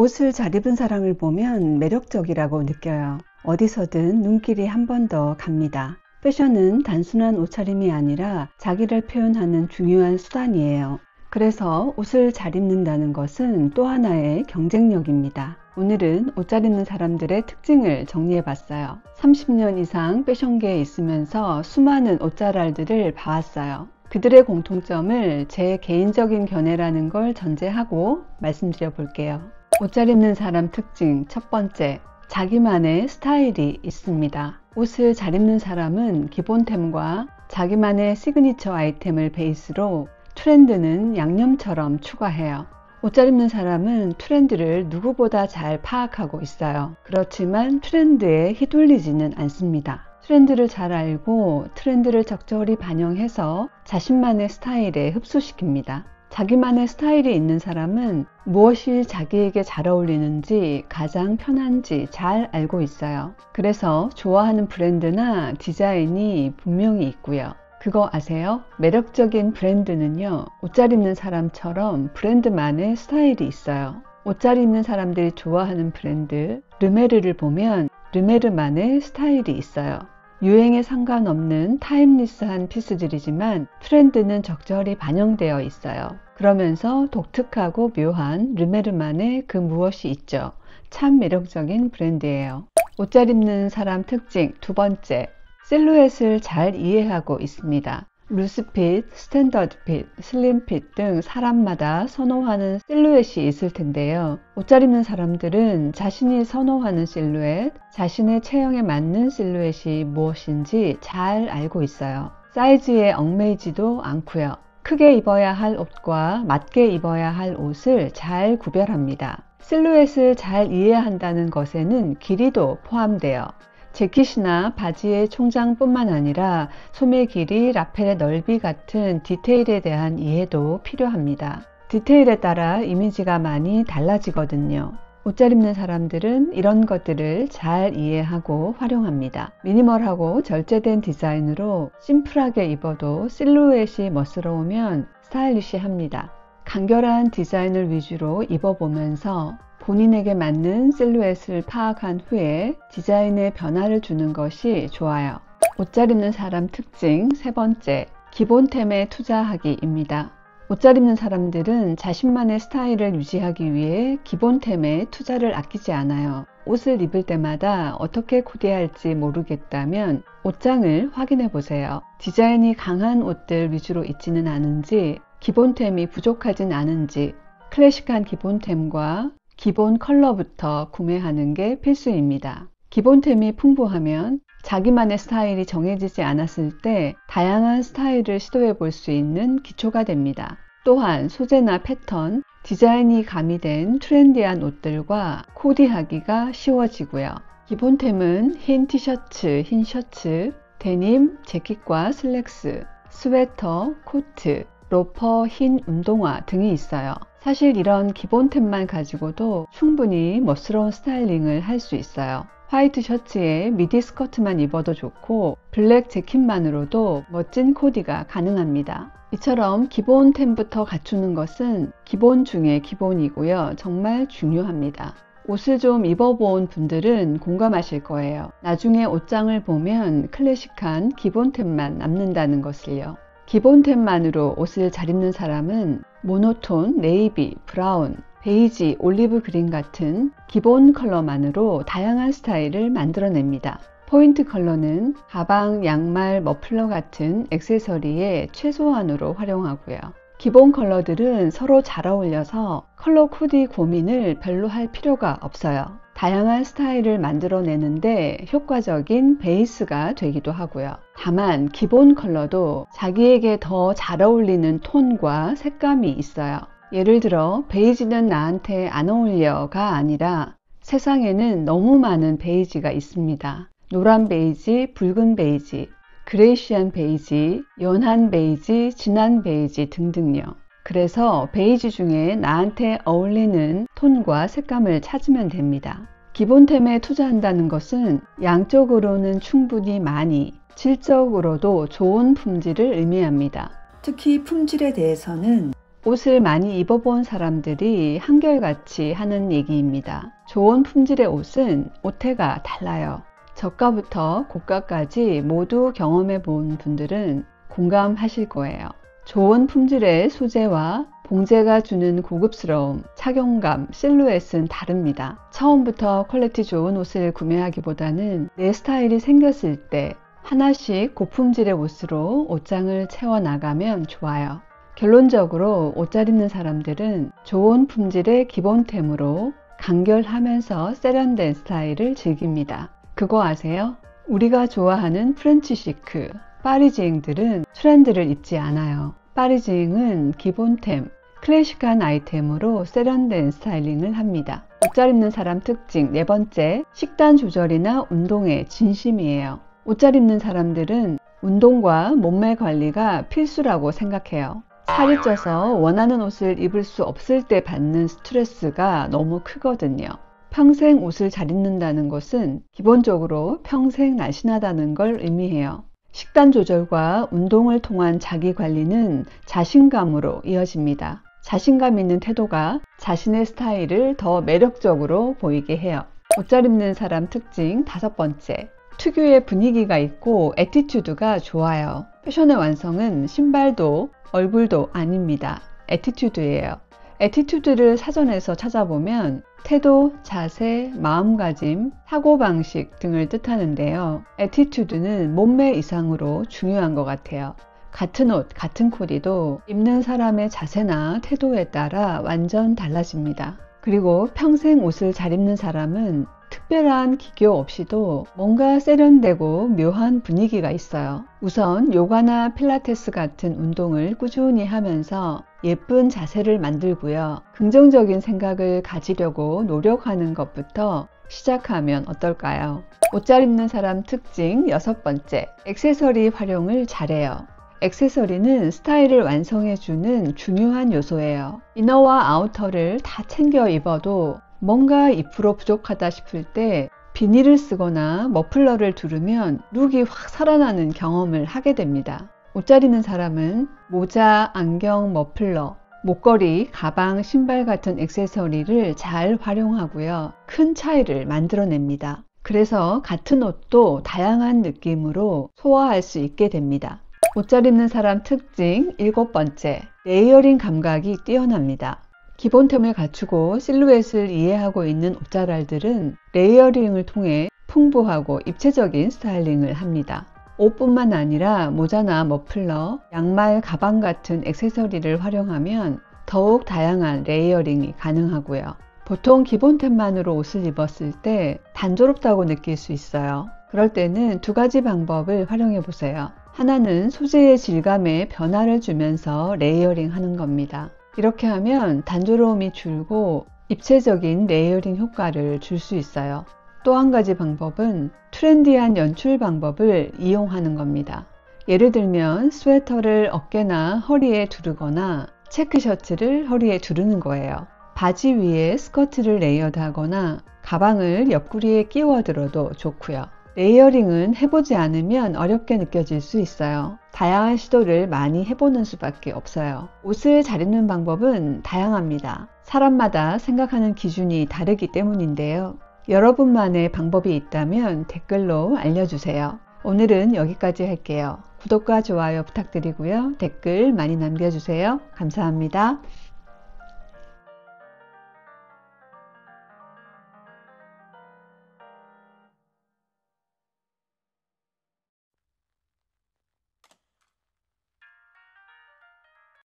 옷을 잘 입은 사람을 보면 매력적이라고 느껴요. 어디서든 눈길이 한 번 더 갑니다. 패션은 단순한 옷차림이 아니라 자기를 표현하는 중요한 수단이에요. 그래서 옷을 잘 입는다는 것은 또 하나의 경쟁력입니다. 오늘은 옷 잘 입는 사람들의 특징을 정리해 봤어요. 30년 이상 패션계에 있으면서 수많은 옷잘알들을 봐왔어요. 그들의 공통점을 제 개인적인 견해라는 걸 전제하고 말씀드려 볼게요. 옷 잘 입는 사람 특징 첫 번째, 자기만의 스타일이 있습니다. 옷을 잘 입는 사람은 기본템과 자기만의 시그니처 아이템을 베이스로 트렌드는 양념처럼 추가해요. 옷 잘 입는 사람은 트렌드를 누구보다 잘 파악하고 있어요. 그렇지만 트렌드에 휘둘리지는 않습니다. 트렌드를 잘 알고 트렌드를 적절히 반영해서 자신만의 스타일에 흡수시킵니다. 자기만의 스타일이 있는 사람은 무엇이 자기에게 잘 어울리는지 가장 편한지 잘 알고 있어요. 그래서 좋아하는 브랜드나 디자인이 분명히 있고요. 그거 아세요? 매력적인 브랜드는요, 옷 잘 입는 사람처럼 브랜드만의 스타일이 있어요. 옷 잘 입는 사람들이 좋아하는 브랜드 르메르를 보면 르메르만의 스타일이 있어요. 유행에 상관없는 타임리스한 피스들이지만 트렌드는 적절히 반영되어 있어요. 그러면서 독특하고 묘한 르메르만의 그 무엇이 있죠. 참 매력적인 브랜드예요. 옷 잘 입는 사람 특징 두 번째, 실루엣을 잘 이해하고 있습니다. 루스핏, 스탠더드핏, 슬림핏 등 사람마다 선호하는 실루엣이 있을 텐데요. 옷 잘 입는 사람들은 자신이 선호하는 실루엣, 자신의 체형에 맞는 실루엣이 무엇인지 잘 알고 있어요. 사이즈에 얽매이지도 않고요. 크게 입어야 할 옷과 맞게 입어야 할 옷을 잘 구별합니다. 실루엣을 잘 이해한다는 것에는 길이도 포함돼요. 재킷이나 바지의 총장뿐만 아니라 소매 길이, 라펠의 넓이 같은 디테일에 대한 이해도 필요합니다. 디테일에 따라 이미지가 많이 달라지거든요. 옷 잘 입는 사람들은 이런 것들을 잘 이해하고 활용합니다. 미니멀하고 절제된 디자인으로 심플하게 입어도 실루엣이 멋스러우면 스타일리시합니다. 간결한 디자인을 위주로 입어보면서 본인에게 맞는 실루엣을 파악한 후에 디자인에 변화를 주는 것이 좋아요. 옷 잘 입는 사람 특징 세 번째, 기본템에 투자하기입니다. 옷 잘 입는 사람들은 자신만의 스타일을 유지하기 위해 기본템에 투자를 아끼지 않아요. 옷을 입을 때마다 어떻게 코디할지 모르겠다면 옷장을 확인해 보세요. 디자인이 강한 옷들 위주로 입지는 않은지, 기본템이 부족하진 않은지, 클래식한 기본템과 기본 컬러부터 구매하는 게 필수입니다. 기본템이 풍부하면 자기만의 스타일이 정해지지 않았을 때 다양한 스타일을 시도해 볼 수 있는 기초가 됩니다. 또한 소재나 패턴, 디자인이 가미된 트렌디한 옷들과 코디하기가 쉬워지고요. 기본템은 흰 티셔츠, 흰 셔츠, 데님, 재킷과 슬랙스, 스웨터, 코트, 로퍼, 흰 운동화 등이 있어요. 사실 이런 기본템만 가지고도 충분히 멋스러운 스타일링을 할 수 있어요. 화이트 셔츠에 미디 스커트만 입어도 좋고 블랙 재킷만으로도 멋진 코디가 가능합니다. 이처럼 기본템부터 갖추는 것은 기본 중에 기본이고요. 정말 중요합니다. 옷을 좀 입어본 분들은 공감하실 거예요. 나중에 옷장을 보면 클래식한 기본템만 남는다는 것을요. 기본템만으로 옷을 잘 입는 사람은 모노톤, 네이비, 브라운, 베이지, 올리브 그린 같은 기본 컬러만으로 다양한 스타일을 만들어냅니다. 포인트 컬러는 가방, 양말, 머플러 같은 액세서리에 최소한으로 활용하고요. 기본 컬러들은 서로 잘 어울려서 컬러 코디 고민을 별로 할 필요가 없어요. 다양한 스타일을 만들어내는데 효과적인 베이스가 되기도 하고요. 다만 기본 컬러도 자기에게 더 잘 어울리는 톤과 색감이 있어요. 예를 들어 베이지는 나한테 안 어울려가 아니라 세상에는 너무 많은 베이지가 있습니다. 노란 베이지, 붉은 베이지, 그레이시한 베이지, 연한 베이지, 진한 베이지 등등요. 그래서 베이지 중에 나한테 어울리는 톤과 색감을 찾으면 됩니다. 기본템에 투자한다는 것은 양적으로는 충분히 많이, 질적으로도 좋은 품질을 의미합니다. 특히 품질에 대해서는 옷을 많이 입어본 사람들이 한결같이 하는 얘기입니다. 좋은 품질의 옷은 옷태가 달라요. 저가부터 고가까지 모두 경험해 본 분들은 공감하실 거예요. 좋은 품질의 소재와 봉제가 주는 고급스러움, 착용감, 실루엣은 다릅니다. 처음부터 퀄리티 좋은 옷을 구매하기보다는 내 스타일이 생겼을 때 하나씩 고품질의 옷으로 옷장을 채워나가면 좋아요. 결론적으로 옷 잘 입는 사람들은 좋은 품질의 기본템으로 간결하면서 세련된 스타일을 즐깁니다. 그거 아세요? 우리가 좋아하는 프렌치 시크, 파리지앵들은 트렌드를 입지 않아요. 파리지앵은 기본템, 클래식한 아이템으로 세련된 스타일링을 합니다. 옷 잘 입는 사람 특징 네 번째, 식단 조절이나 운동에 진심이에요. 옷 잘 입는 사람들은 운동과 몸매 관리가 필수라고 생각해요. 살이 쪄서 원하는 옷을 입을 수 없을 때 받는 스트레스가 너무 크거든요. 평생 옷을 잘 입는다는 것은 기본적으로 평생 날씬하다는 걸 의미해요. 식단 조절과 운동을 통한 자기 관리는 자신감으로 이어집니다. 자신감 있는 태도가 자신의 스타일을 더 매력적으로 보이게 해요. 옷 잘 입는 사람 특징 다섯 번째, 특유의 분위기가 있고 애티튜드가 좋아요. 패션의 완성은 신발도 얼굴도 아닙니다. 애티튜드예요. 애티튜드를 사전에서 찾아보면 태도, 자세, 마음가짐, 사고방식 등을 뜻하는데요. 애티튜드는 몸매 이상으로 중요한 것 같아요. 같은 옷, 같은 코디도 입는 사람의 자세나 태도에 따라 완전 달라집니다. 그리고 평생 옷을 잘 입는 사람은 특별한 기교 없이도 뭔가 세련되고 묘한 분위기가 있어요. 우선 요가나 필라테스 같은 운동을 꾸준히 하면서 예쁜 자세를 만들고요. 긍정적인 생각을 가지려고 노력하는 것부터 시작하면 어떨까요? 옷 잘 입는 사람 특징 여섯 번째, 액세서리 활용을 잘해요. 액세서리는 스타일을 완성해주는 중요한 요소예요. 이너와 아우터를 다 챙겨 입어도 뭔가 2% 부족하다 싶을 때 비닐을 쓰거나 머플러를 두르면 룩이 확 살아나는 경험을 하게 됩니다. 옷 잘 입는 사람은 모자, 안경, 머플러, 목걸이, 가방, 신발 같은 액세서리를 잘 활용하고요. 큰 차이를 만들어냅니다. 그래서 같은 옷도 다양한 느낌으로 소화할 수 있게 됩니다. 옷 잘 입는 사람 특징 일곱 번째, 레이어링 감각이 뛰어납니다. 기본템을 갖추고 실루엣을 이해하고 있는 옷자랄들은 레이어링을 통해 풍부하고 입체적인 스타일링을 합니다. 옷뿐만 아니라 모자나 머플러, 양말, 가방 같은 액세서리를 활용하면 더욱 다양한 레이어링이 가능하고요. 보통 기본템만으로 옷을 입었을 때 단조롭다고 느낄 수 있어요. 그럴 때는 두 가지 방법을 활용해 보세요. 하나는 소재의 질감에 변화를 주면서 레이어링 하는 겁니다. 이렇게 하면 단조로움이 줄고 입체적인 레이어링 효과를 줄 수 있어요. 또 한 가지 방법은 트렌디한 연출 방법을 이용하는 겁니다. 예를 들면 스웨터를 어깨나 허리에 두르거나 체크 셔츠를 허리에 두르는 거예요. 바지 위에 스커트를 레이어드하거나 가방을 옆구리에 끼워 들어도 좋고요. 레이어링은 해보지 않으면 어렵게 느껴질 수 있어요. 다양한 시도를 많이 해보는 수밖에 없어요. 옷을 잘 입는 방법은 다양합니다. 사람마다 생각하는 기준이 다르기 때문인데요. 여러분만의 방법이 있다면 댓글로 알려주세요. 오늘은 여기까지 할게요. 구독과 좋아요 부탁드리고요. 댓글 많이 남겨주세요. 감사합니다.